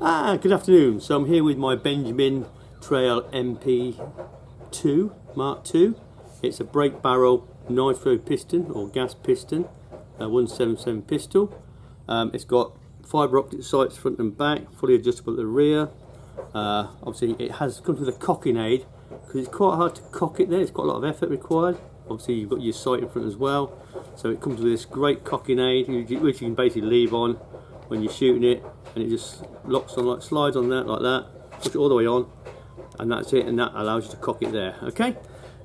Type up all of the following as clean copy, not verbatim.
Good afternoon. So I'm here with my Benjamin Trail NP2 Mk2. It's a brake barrel nitro piston or gas piston, 177 pistol. It's got fibre optic sights front and back, fully adjustable at the rear. Obviously it comes with a cocking aid because it's quite hard to cock it there. It's quite a lot of effort required. Obviously you've got your sight in front as well. So it comes with this great cocking aid which you can basically leave on when you're shooting it, and it just locks on, like slides on that, like that, push it all the way on, and that's it, and that allows you to cock it there. Okay,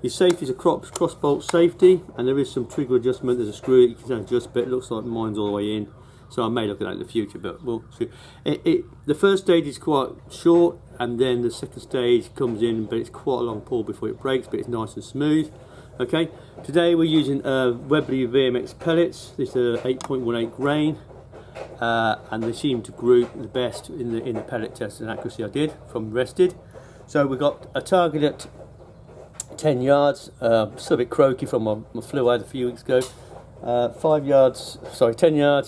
your safety is a cross bolt safety, and there is some trigger adjustment. There's a screw that you can adjust, but it looks like mine's all the way in, so I may look at that in the future, but we'll see. The first stage is quite short, and then the second stage comes in, but it's quite a long pull before it breaks, but it's nice and smooth. Okay, today we're using Webley VMX pellets. These are 8.18 grain. And they seem to group the best in the pellet test and accuracy I did from rested. So we got a target at 10 yards, still a bit croaky from my flu I had a few weeks ago. 10 yards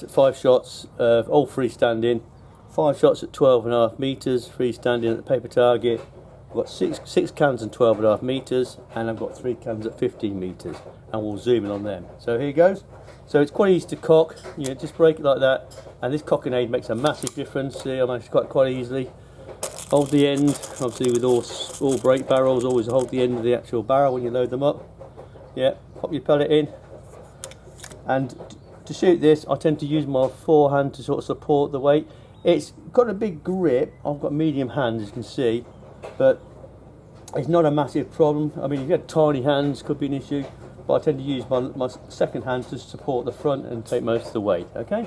at 5 shots, all freestanding. 5 shots at 12.5 meters, freestanding at the paper target. I've got six cans and 12.5 meters, and I've got 3 cans at 15 meters, and we'll zoom in on them. So here goes. So it's quite easy to cock, you know, just break it like that, and this cocking aid makes a massive difference. See, I managed to cock quite easily. Hold the end, obviously with all brake barrels, always hold the end of the actual barrel when you load them up. Yeah, pop your pellet in. And to shoot this, I tend to use my forehand to sort of support the weight. It's got a big grip. I've got medium hands, as you can see, but it's not a massive problem. I mean, if you had tiny hands, could be an issue. But I tend to use my second hand to support the front and take most of the weight. Okay,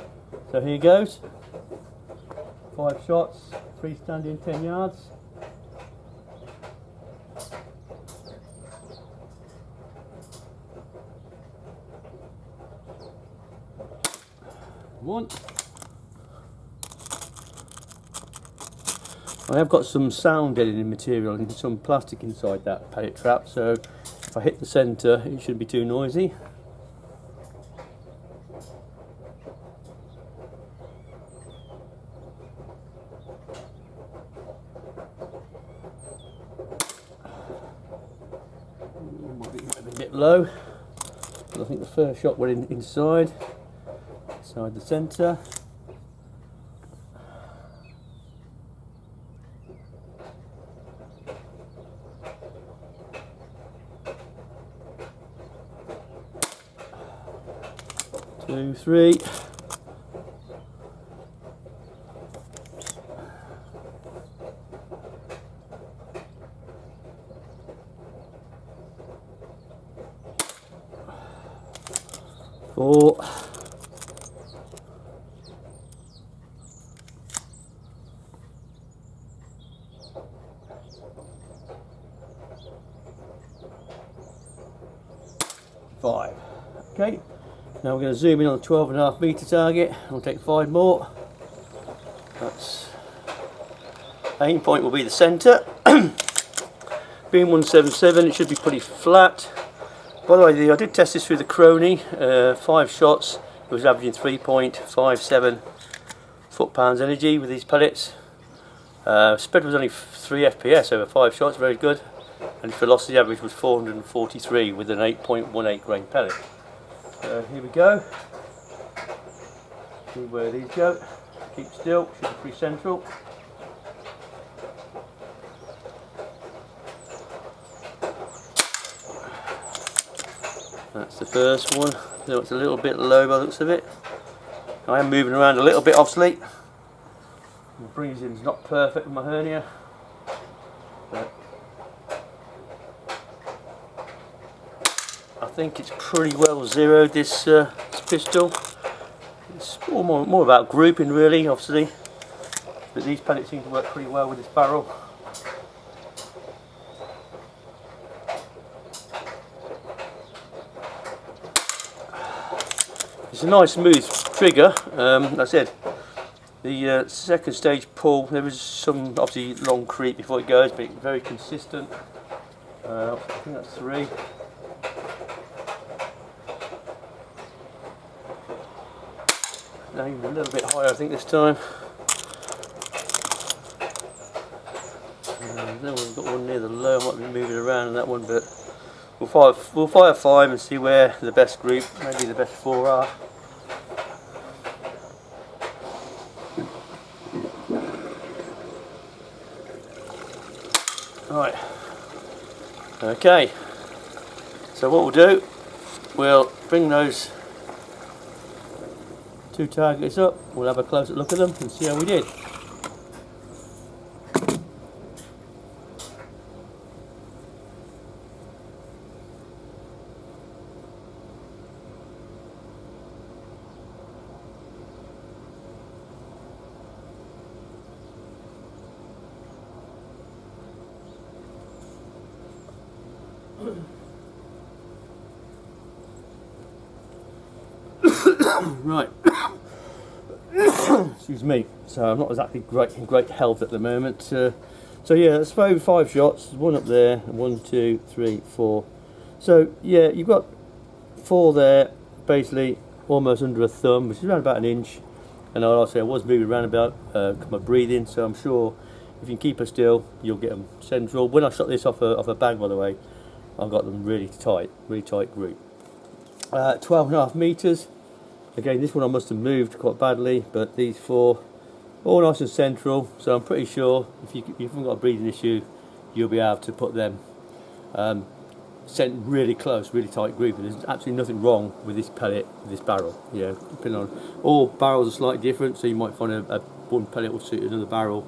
so here goes. 5 shots, freestanding 10 yards. One. I have got some sound deadening material and some plastic inside that pellet trap, so if I hit the centre it shouldn't be too noisy. Might be a bit low, but I think the first shot went inside the centre. Two, three. Four. Five. Okay. Now we're going to zoom in on the 12.5 meter target. We'll take 5 more. That's aim point will be the centre. Being 177, it should be pretty flat. By the way, I did test this through the Crony. 5 shots. It was averaging 3.57 foot-pounds energy with these pellets. Spread was only 3 FPS over 5 shots, very good. And the velocity average was 443 with an 8.18 grain pellet. Here we go. See where these go. Keep still, should be pretty central. That's the first one. So it's a little bit low by the looks of it. I am moving around a little bit, obviously. The breathing's not perfect with my hernia, but I think it's pretty well zeroed, this pistol. It's more about grouping really, obviously, but these pellets seem to work pretty well with this barrel. It's a nice smooth trigger. Like I said, the second stage pull, there was some obviously long creep before it goes, but very consistent. I think that's 3. Now even a little bit higher I think this time. that one, but we'll fire 5 and see where the best group, maybe the best 4 are. Right. Okay. So what we'll do, we'll bring those 2 targets up. We'll have a closer look at them and see how we did. Right. Excuse me. So I'm not exactly in great health at the moment. So yeah, let's throw 5 shots. There's 1 up there. 1, 2, 3, 4. So yeah, you've got 4 there, basically almost under a thumb, which is around about an inch. And like I say, I was moving around about my breathing, so I'm sure if you can keep her still, you'll get them central. When I shot this off a bag, by the way, I got them really tight group. 12.5 meters. Again, this one I must have moved quite badly, but these 4 all nice and central. So I'm pretty sure if you haven't got a breathing issue, you'll be able to put them sent really close, really tight group. And there's absolutely nothing wrong with this pellet, this barrel. Yeah, depending on, all barrels are slightly different, so you might find a one pellet will suit another barrel,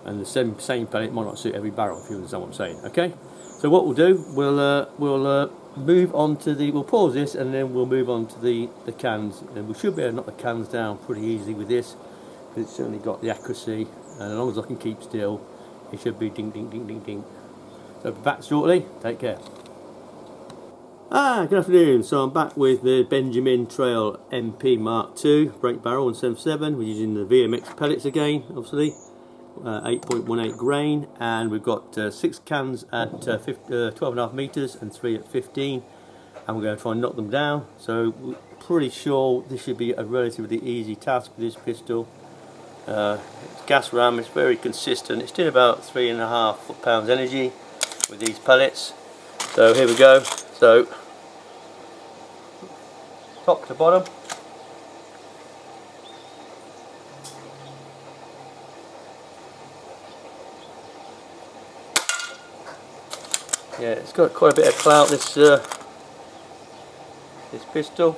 and the same pellet might not suit every barrel. If you understand what I'm saying. Okay. So what we'll do, we'll move on to we'll pause this and then we'll move on to the cans, and we should be able to knock the cans down pretty easily with this, because it's certainly got the accuracy, and as long as I can keep still, it should be ding ding ding ding ding. So back shortly, take care. Good afternoon. So I'm back with the Benjamin Trail NP Mk2 break barrel 177. We're using the VMX pellets again, obviously. 8.18 grain, and we've got 6 cans at 12.5 meters and 3 at 15, and we're going to try and knock them down. So we're pretty sure this should be a relatively easy task with this pistol. It's gas ram, it's very consistent. It's doing about 3.5 foot-pounds energy with these pellets. So here we go. So top to bottom. Yeah, it's got quite a bit of clout, this pistol.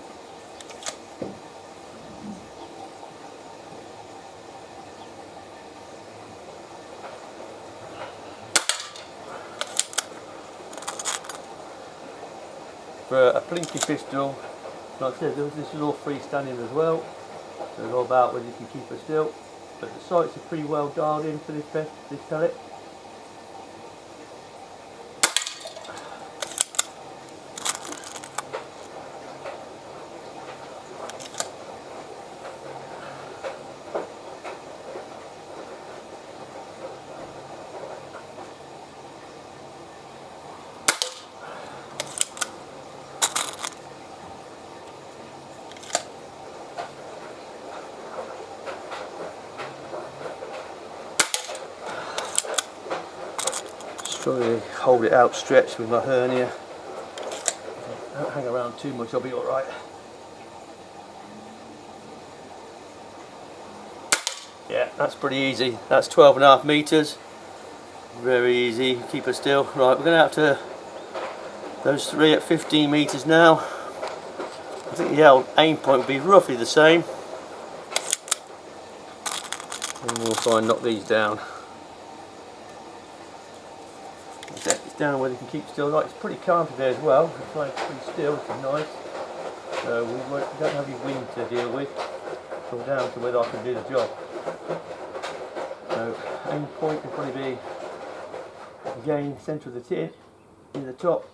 For a plinky pistol, like I said, this is all freestanding as well, so it's all about whether you can keep it still. But the sights are pretty well dialed in for this pellet. Trying to hold it outstretched with my hernia. Don't hang around too much, I'll be alright. Yeah, that's pretty easy. That's 12.5 meters. Very easy, keep her still. Right, we're going to have to, those 3 at 15 meters now. I think the aim point will be roughly the same. And we'll try and knock these down. Down where they can keep still. Right, it's pretty calm today as well. It's like pretty still, which is nice. So we don't have any wind to deal with. So we're down to whether I can do the job. So aim point will probably be again centre of the tin, in the top.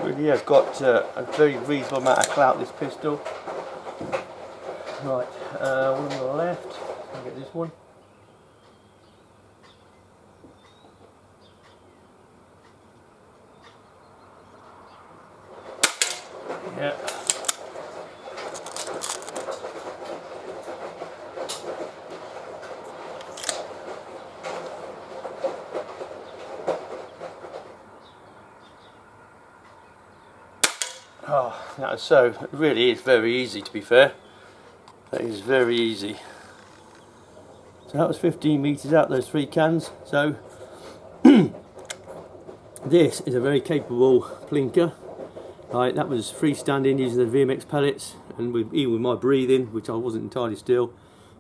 Really has got a very reasonable amount of clout, this pistol. Right, one on the left, I'll get this one. Yeah. Oh, that is so, it really is very easy, to be fair. That is very easy. So that was 15 metres out, those 3 cans. So this is a very capable plinker. Right, that was freestanding using the VMX pellets, and even with my breathing, which I wasn't entirely still.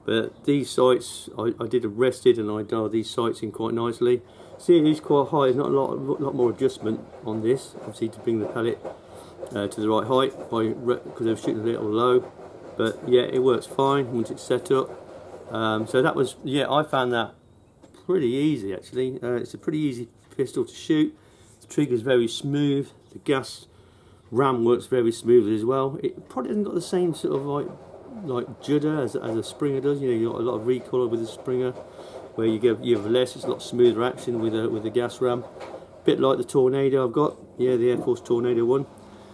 But these sights, I did arrested, and I dialed these sights in quite nicely. See, it is quite high. There's not a lot more adjustment on this, obviously, to bring the pellet to the right height, because I was shooting a little low. But yeah, it works fine once it's set up. So that was, yeah, I found that pretty easy actually. It's a pretty easy pistol to shoot. The trigger's very smooth. The gas ram works very smoothly as well. It probably hasn't got the same sort of like judder as a Springer does. You know, you got a lot of recoil with the Springer, where you have less. It's a lot smoother action with the gas ram. Bit like the Tornado I've got. Yeah, the Air Force Tornado one.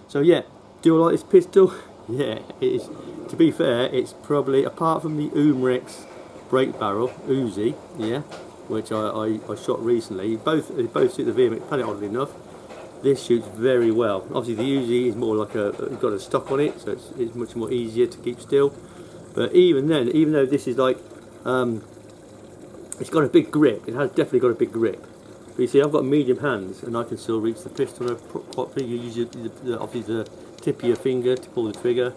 So yeah, do I like this pistol? Yeah, it is. To be fair, it's probably, apart from the Umrex break barrel Uzi, yeah, which I shot recently. Both suit the VMX pellet, oddly enough. This shoots very well. Obviously the Uzi is more like it's got a stock on it, so it's much more easier to keep still. But even then, even though this is like, it's got a big grip, it has definitely got a big grip. But you see, I've got medium hands, and I can still reach the pistol properly. You use obviously the tip of your finger to pull the trigger,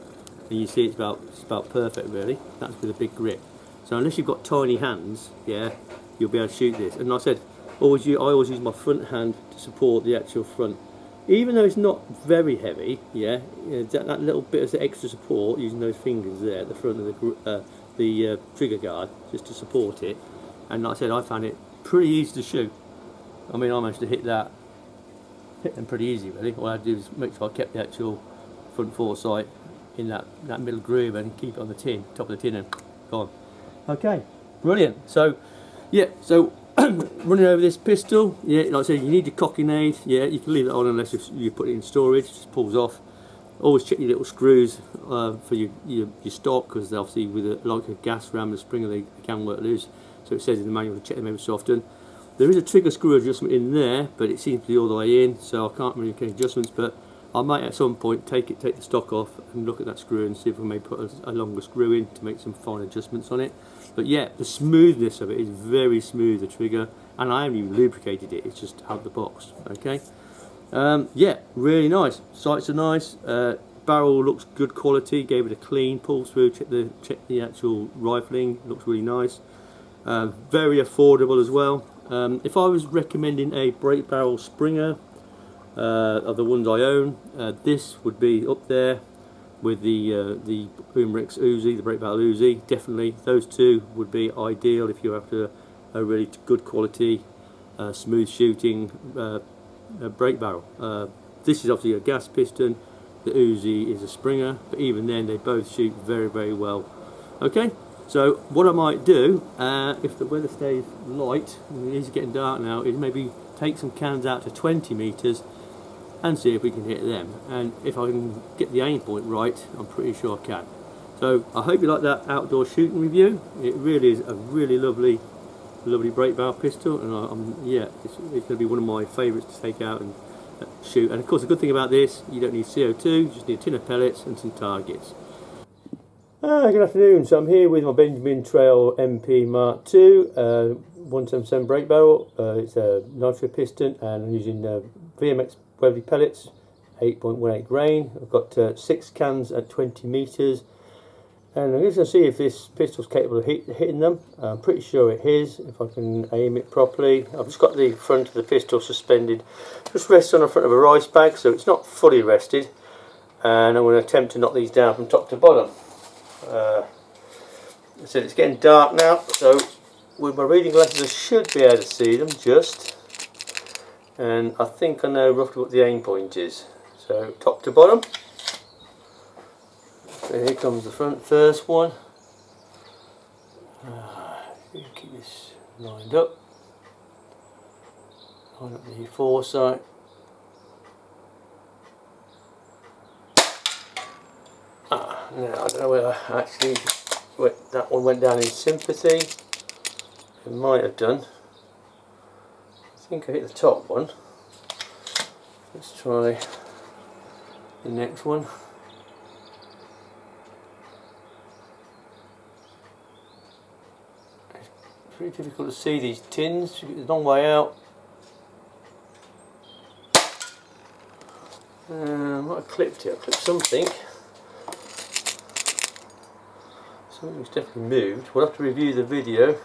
and you see it's about perfect really. That's with a big grip. So unless you've got tiny hands, yeah, you'll be able to shoot this. And like I said, I always use my front hand to support the actual front. Even though it's not very heavy, yeah, that little bit of extra support, using those fingers there at the front of the trigger guard, just to support it. And like I said, I found it pretty easy to shoot. I mean, I managed to hit them pretty easy really. All I had to do was make sure I kept the actual front foresight in that middle groove and keep it on the tin, top of the tin, and gone. Okay, brilliant. So yeah, so running over this pistol, yeah, like I said, you need your cocking aid. Yeah, you can leave it on unless you put it in storage. It just pulls off. Always check your little screws for your stock, because obviously with like a gas ram and a Springer, they can work loose. So it says in the manual to check them every so often. There is a trigger screw adjustment in there, but it seems to be all the way in, so I can't really make any adjustments. But I might at some point take the stock off and look at that screw and see if we may put a longer screw in to make some fine adjustments on it. But yeah, the smoothness of it is very smooth, the trigger, and I haven't even lubricated it. It's just out of the box. Okay. Yeah, really nice. Sights are nice. Barrel looks good quality. Gave it a clean pull through. Check the actual rifling. Looks really nice. Very affordable as well. If I was recommending a break barrel Springer of the ones I own, this would be up there with the Umrex Uzi, the break barrel Uzi. Definitely, those two would be ideal if you're after a really good quality, smooth shooting break barrel. This is obviously a gas piston. The Uzi is a Springer, but even then they both shoot very, very well. Okay. So what I might do, if the weather stays light, and it is getting dark now, is maybe take some cans out to 20 metres and see if we can hit them. And if I can get the aim point right, I'm pretty sure I can. So I hope you like that outdoor shooting review. It really is a really lovely break barrel pistol, and yeah, it's going to be one of my favourites to take out and shoot. And of course, the good thing about this, you don't need CO2, you just need a tin of pellets and some targets. Good afternoon. So I'm here with my Benjamin Trail NP Mk2 177 break barrel. It's a nitro piston, and I'm using VMX Webley pellets, 8.18 grain. I've got 6 cans at 20 metres, and I'm just going to see if this pistol's capable of hitting them. I'm pretty sure it is, if I can aim it properly. I've just got the front of the pistol suspended, just rests on the front of a rice bag, so it's not fully rested, and I'm going to attempt to knock these down from top to bottom. So it's getting dark now, so with my reading glasses I should be able to see them just, and I think I know roughly what the aim point is. So top to bottom. So here comes the first one. Keep this lined up. Line up the foresight. Now, I don't know whether actually that one went down in sympathy. It might have done. I think I hit the top one. Let's try the next one. It's pretty difficult to see these tins, it's a long way out. I might have clipped it, I clipped something. Something's definitely moved. We'll have to review the video.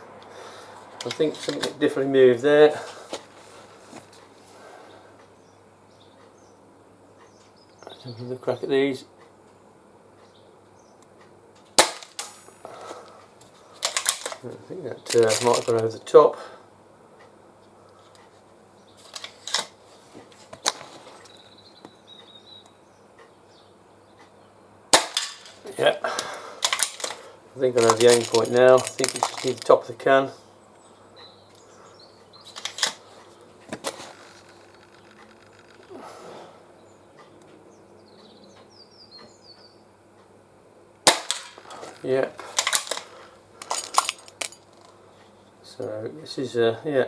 I think something definitely moved there. Let's have another crack at these. I think that might have gone over the top. Yeah, I think I know the aim point now. I think it's just near the top of the can. Yep. So this is yeah.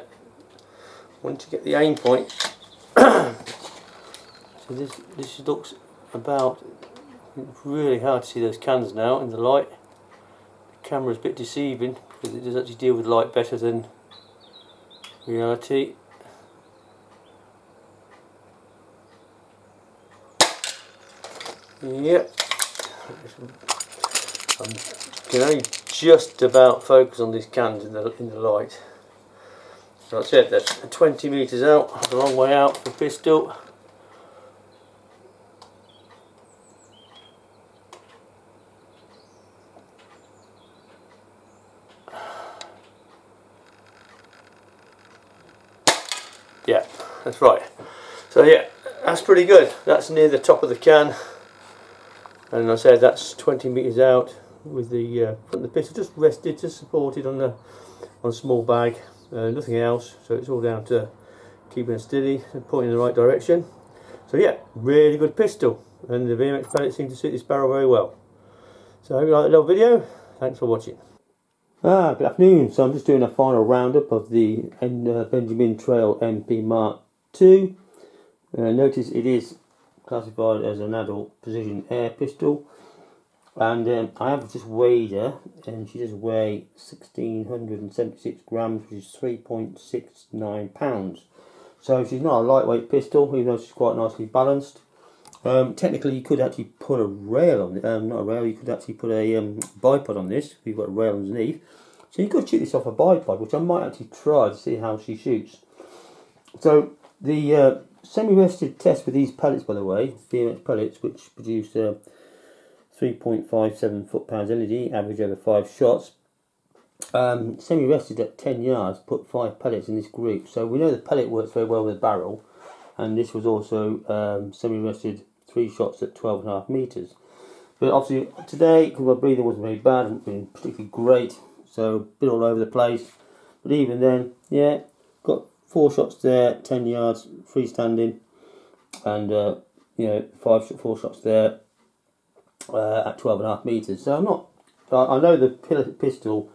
Once you get the aim point, so this looks about. It's really hard to see those cans now in the light. The camera's a bit deceiving because it does actually deal with light better than reality. Yep. I can only just about focus on these cans in the light. So that's it. That's 20 metres out. That's a long way out for pistol. Yeah, that's right. So yeah, that's pretty good. That's near the top of the can, and I said that's 20 metres out with the front of the pistol just rested, just supported on a small bag, nothing else. So it's all down to keeping it steady and pointing in the right direction. So yeah, really good pistol, and the VMX pellets seem to suit this barrel very well. So I hope you like the little video. Thanks for watching. Good afternoon. So I'm just doing a final roundup of the Benjamin Trail NP Mk2. Notice it is classified as an adult precision air pistol, and I have just weighed her, and she does weigh 1,676 grams, which is 3.69 pounds. So she's not a lightweight pistol, even though she's quite nicely balanced. Technically, you could actually put a rail on it. Not a rail. You could actually put a bipod on this. If you've got a rail underneath, so you could shoot this off a bipod, which I might actually try to see how she shoots. So the semi-rested test with these pellets, by the way, VMX pellets, which produce 3.57 foot-pounds LED, average over 5 shots. Semi-rested at 10 yards, put 5 pellets in this group. So we know the pellet works very well with the barrel, and this was also semi-rested 3 shots at 12.5 metres. But obviously today, because my breathing wasn't very bad, hasn't been particularly great, so a bit all over the place. But even then, yeah, got 4 shots there, 10 yards, freestanding, and you know, 4 shots there at 12.5 metres. So I'm not. I know the pistol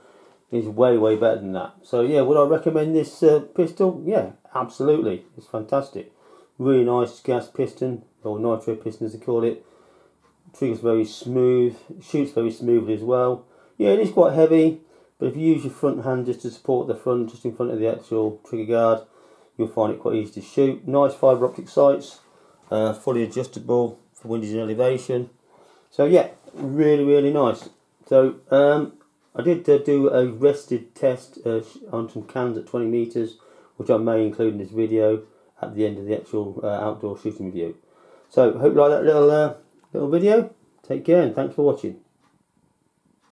is way better than that. So yeah, would I recommend this pistol? Yeah, absolutely. It's fantastic. Really nice gas piston, or nitro piston as they call it. Trigger's very smooth, shoots very smoothly as well. Yeah, it is quite heavy, but if you use your front hand just to support the front, just in front of the actual trigger guard, you'll find it quite easy to shoot. Nice fibre optic sights, fully adjustable for windows and elevation. So yeah, really nice. So I did do a rested test on some cans at 20 metres, which I may include in this video at the end of the actual outdoor shooting review. So hope you like that little video. Take care and thanks for watching.